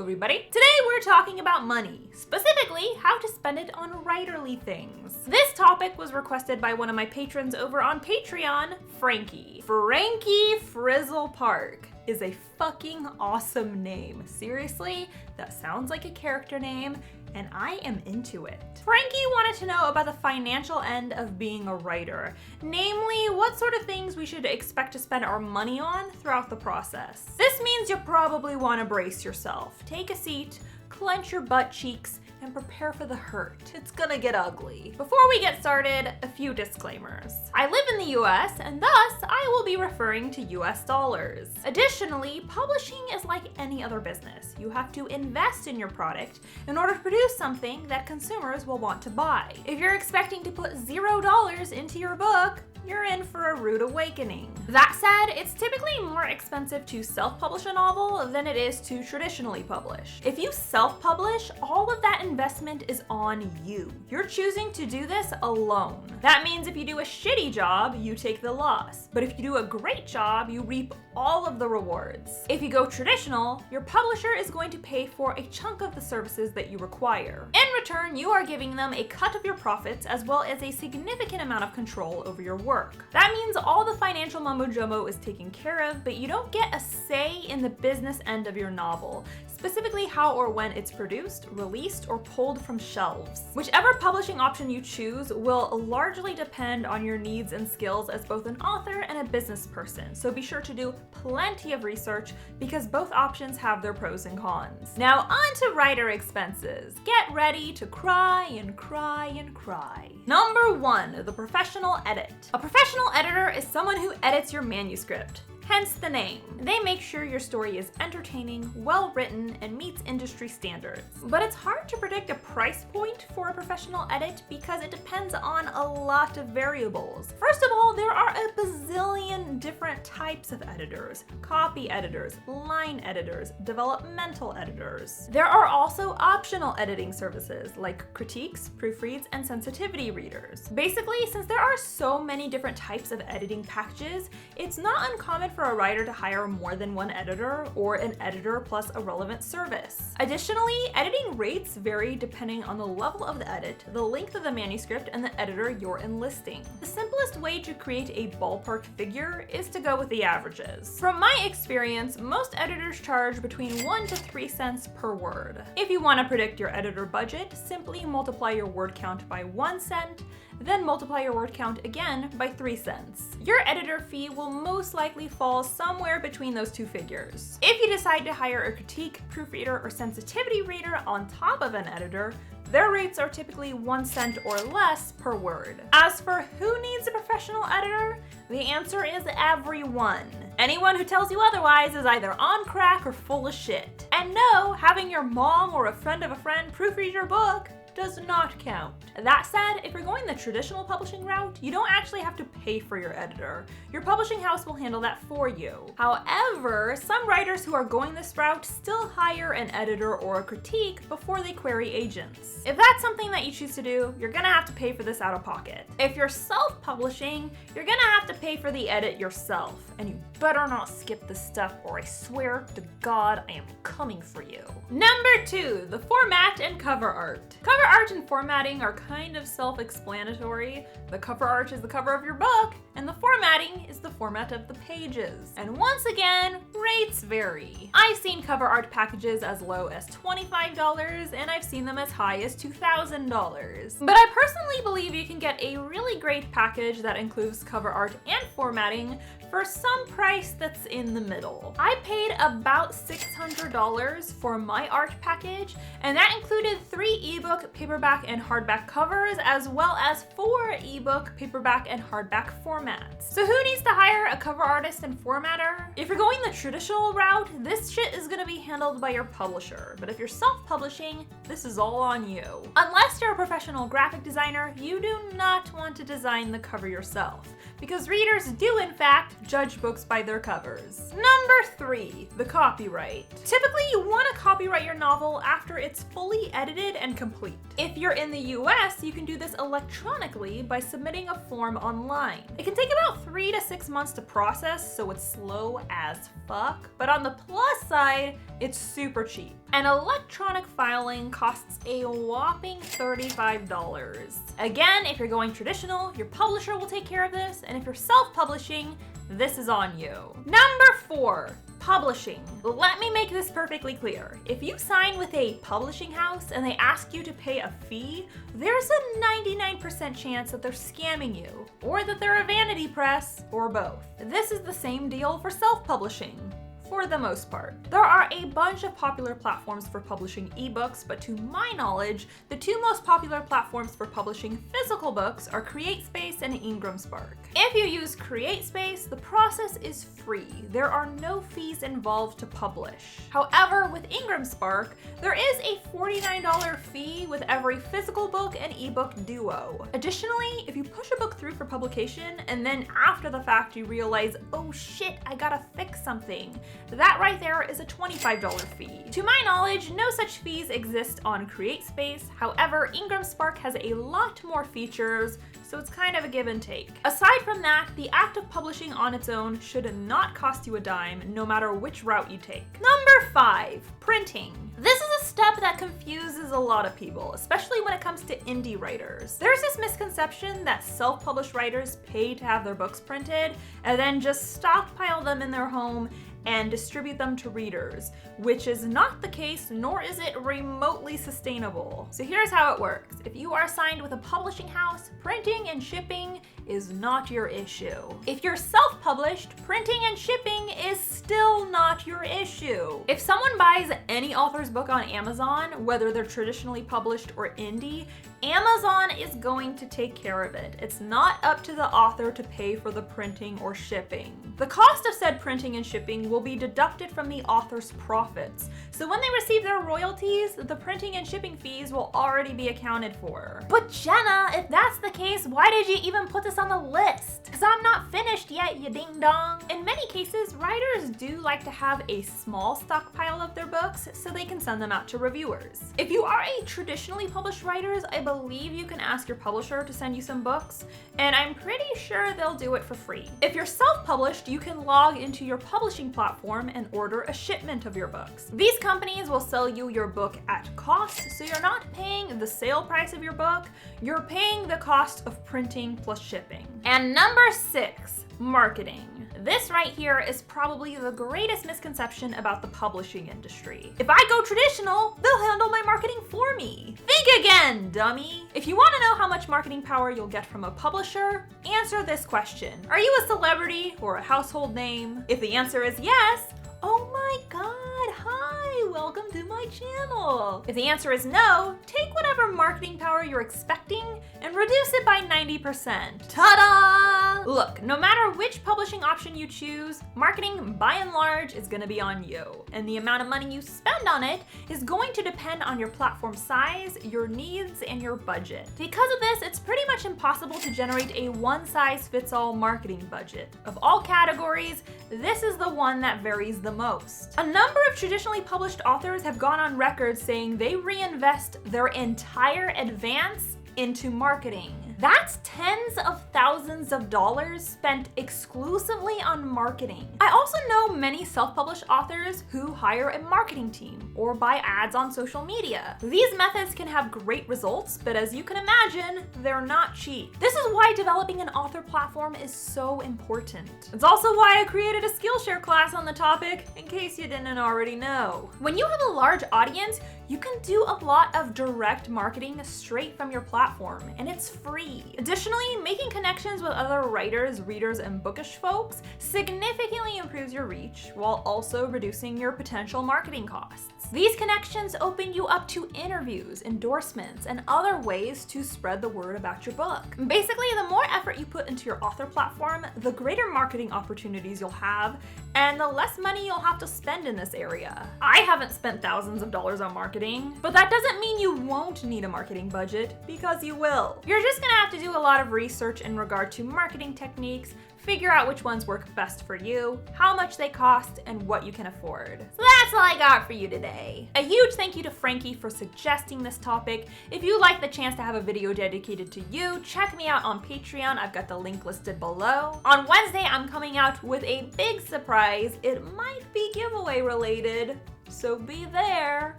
everybody! Today we're talking about money, specifically how to spend it on writerly things. This topic was requested by one of my patrons over on Patreon, Frankie. Frankie Frizzell Park is a fucking awesome name. Seriously, that sounds like a character name, and I am into it. Frankie wanted to know about the financial end of being a writer, namely what sort of things we should expect to spend our money on throughout the process. This means you'll probably want to brace yourself. Take a seat, clench your butt cheeks, and prepare for the hurt. It's gonna get ugly. Before we get started, a few disclaimers. I live in the US, and thus I will be referring to US dollars. Additionally, publishing is like any other business. You have to invest in your product in order to produce something that consumers will want to buy. If you're expecting to put $0 into your book, you're in for a rude awakening. That said, it's typically more expensive to self-publish a novel than it is to traditionally publish. If you self-publish, all of that investment is on you. You're choosing to do this alone. That means if you do a shitty job, you take the loss. But if you do a great job, you reap all of the rewards. If you go traditional, your publisher is going to pay for a chunk of the services that you require. In return, you are giving them a cut of your profits as well as a significant amount of control over your work. That means all the financial mumbo jumbo is taken care of, but you don't get a say in the business end of your novel, specifically how or when it's produced, released, or pulled from shelves. Whichever publishing option you choose will largely depend on your needs and skills as both an author and a business person, so be sure to do plenty of research because both options have their pros and cons. Now on to writer expenses. Get ready to cry and cry and cry. Number 1, the professional edit. A professional editor is someone who edits your manuscript. Hence the name. They make sure your story is entertaining, well-written, and meets industry standards. But it's hard to predict a price point for a professional edit because it depends on a lot of variables. First of all, there are a bazillion different types of editors: copy editors, line editors, developmental editors. There are also optional editing services like critiques, proofreads, and sensitivity readers. Basically, since there are so many different types of editing packages, it's not uncommon for a writer to hire more than one editor or an editor plus a relevant service. Additionally, editing rates vary depending on the level of the edit, the length of the manuscript, and the editor you're enlisting. The simplest way to create a ballpark figure is to go with the averages. From my experience, most editors charge between 1 to 3 cents per word. If you want to predict your editor budget, simply multiply your word count by 1 cent, then multiply your word count again by 3 cents. Your editor fee will most likely fall somewhere between those two figures. If you decide to hire a critique, proofreader, or sensitivity reader on top of an editor, their rates are typically 1 cent or less per word. As for who needs a professional editor, the answer is everyone. Anyone who tells you otherwise is either on crack or full of shit. And no, having your mom or a friend of a friend proofread your book does not count. That said, if you're going the traditional publishing route, you don't actually have to pay for your editor. Your publishing house will handle that for you. However, some writers who are going this route still hire an editor or a critique before they query agents. If that's something that you choose to do, you're gonna have to pay for this out of pocket. If you're self-publishing, you're gonna have to pay for the edit yourself, and you better not skip this step or I swear to God I am coming for you. Number 2, the format and cover art. Cover art and formatting are kind of self-explanatory. The cover art is the cover of your book, and the formatting is the format of the pages. And once again, rates vary. I've seen cover art packages as low as $25, and I've seen them as high as $2,000. But I personally believe you can get a really great package that includes cover art and formatting for some price that's in the middle. I paid about $600 for my art package, and that included 3 ebook, paperback, and hardback covers, as well as 4 ebook, paperback, and hardback formats. So who needs to hire a cover artist and formatter? If you're going the traditional route, this shit is gonna be handled by your publisher. But if you're self-publishing, this is all on you. Unless you're a professional graphic designer, you do not want to design the cover yourself, because readers do in fact judge books by their covers. Number 3, the copyright. Typically, you want to copyright your novel after it's fully edited and complete. If you're in the US, you can do this electronically by submitting a form online. It can take about 3 to 6 months to process, so it's slow as fuck. But on the plus side, it's super cheap. And electronic filing costs a whopping $35. Again, if you're going traditional, your publisher will take care of this, and if you're self-publishing, this is on you. Number 4. Publishing. Let me make this perfectly clear. If you sign with a publishing house and they ask you to pay a fee, there's a 99% chance that they're scamming you, or that they're a vanity press, or both. This is the same deal for self-publishing. For the most part. There are a bunch of popular platforms for publishing ebooks, but to my knowledge, the 2 most popular platforms for publishing physical books are CreateSpace and IngramSpark. If you use CreateSpace, the process is free. There are no fees involved to publish. However, with IngramSpark, there is a $49 fee with every physical book and ebook duo. Additionally, if you push a book through for publication and then after the fact you realize, oh shit, I gotta fix something, that right there is a $25 fee. To my knowledge, no such fees exist on CreateSpace. However, IngramSpark has a lot more features, so it's kind of a give and take. Aside from that, the act of publishing on its own should not cost you a dime, no matter which route you take. Number 5, printing. This is a step that confuses a lot of people, especially when it comes to indie writers. There's this misconception that self-published writers pay to have their books printed and then just stockpile them in their home and distribute them to readers, which is not the case, nor is it remotely sustainable. So here's how it works. If you are signed with a publishing house, printing and shipping is not your issue. If you're self-published, printing and shipping is still not your issue. If someone buys any author's book on Amazon, whether they're traditionally published or indie, Amazon is going to take care of it. It's not up to the author to pay for the printing or shipping. The cost of said printing and shipping will be deducted from the author's profits. So when they receive their royalties, the printing and shipping fees will already be accounted for. But Jenna, if that's the case, why did you even put this on the list? Because I'm not finished yet, you ding dong. In many cases, writers do like to have a small stockpile of their books so they can send them out to reviewers. If you are a traditionally published writer, I believe you can ask your publisher to send you some books, and I'm pretty sure they'll do it for free. If you're self-published, you can log into your publishing platform and order a shipment of your books. These companies will sell you your book at cost, so you're not paying the sale price of your book, you're paying the cost of printing plus shipping. And number 6, marketing. This right here is probably the greatest misconception about the publishing industry. If I go traditional, they'll handle my marketing for me. Think again, dummy. If you want to know how much marketing power you'll get from a publisher, answer this question. Are you a celebrity or a household name? If the answer is yes, oh my god, hi, welcome to my channel. If the answer is no, take whatever marketing power you're expecting and reduce it by 90%. Ta-da! Look, no matter which publishing option you choose, marketing by and large is gonna be on you. And the amount of money you spend on it is going to depend on your platform size, your needs, and your budget. Because of this, it's pretty much impossible to generate a one-size-fits-all marketing budget. Of all categories, this is the one that varies the most. A number of traditionally published authors have gone on record saying they reinvest their entire advance into marketing. That's tens of thousands of dollars spent exclusively on marketing. I also know many self-published authors who hire a marketing team or buy ads on social media. These methods can have great results, but as you can imagine, they're not cheap. This is why developing an author platform is so important. It's also why I created a Skillshare class on the topic, in case you didn't already know. When you have a large audience, you can do a lot of direct marketing straight from your platform, and it's free. Additionally, making connections with other writers, readers, and bookish folks significantly improves your reach while also reducing your potential marketing costs. These connections open you up to interviews, endorsements, and other ways to spread the word about your book. Basically, the more effort you put into your author platform, the greater marketing opportunities you'll have, and the less money you'll have to spend in this area. I haven't spent thousands of dollars on marketing, but that doesn't mean you won't need a marketing budget, because you will. You're just gonna have to do a lot of research in regard to marketing techniques, figure out which ones work best for you, how much they cost, and what you can afford. So that's all I got for you today. A huge thank you to Frankie for suggesting this topic. If you'd like the chance to have a video dedicated to you, check me out on Patreon. I've got the link listed below. On Wednesday, I'm coming out with a big surprise. It might be giveaway related, so be there.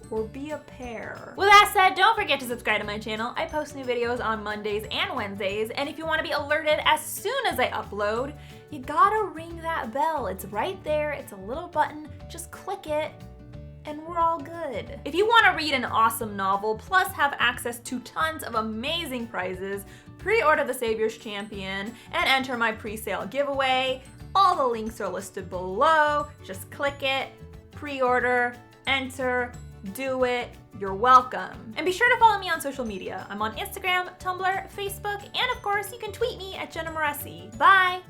Or be a pair. With that said, don't forget to subscribe to my channel. I post new videos on Mondays and Wednesdays, and if you want to be alerted as soon as I upload, you gotta ring that bell. It's right there, it's a little button, just click it, and we're all good. If you want to read an awesome novel, plus have access to tons of amazing prizes, pre-order The Savior's Champion, and enter my pre-sale giveaway. All the links are listed below. Just click it, pre-order, enter, do it, you're welcome. And be sure to follow me on social media. I'm on Instagram, Tumblr, Facebook, and of course you can tweet me at Jenna Moreci. Bye!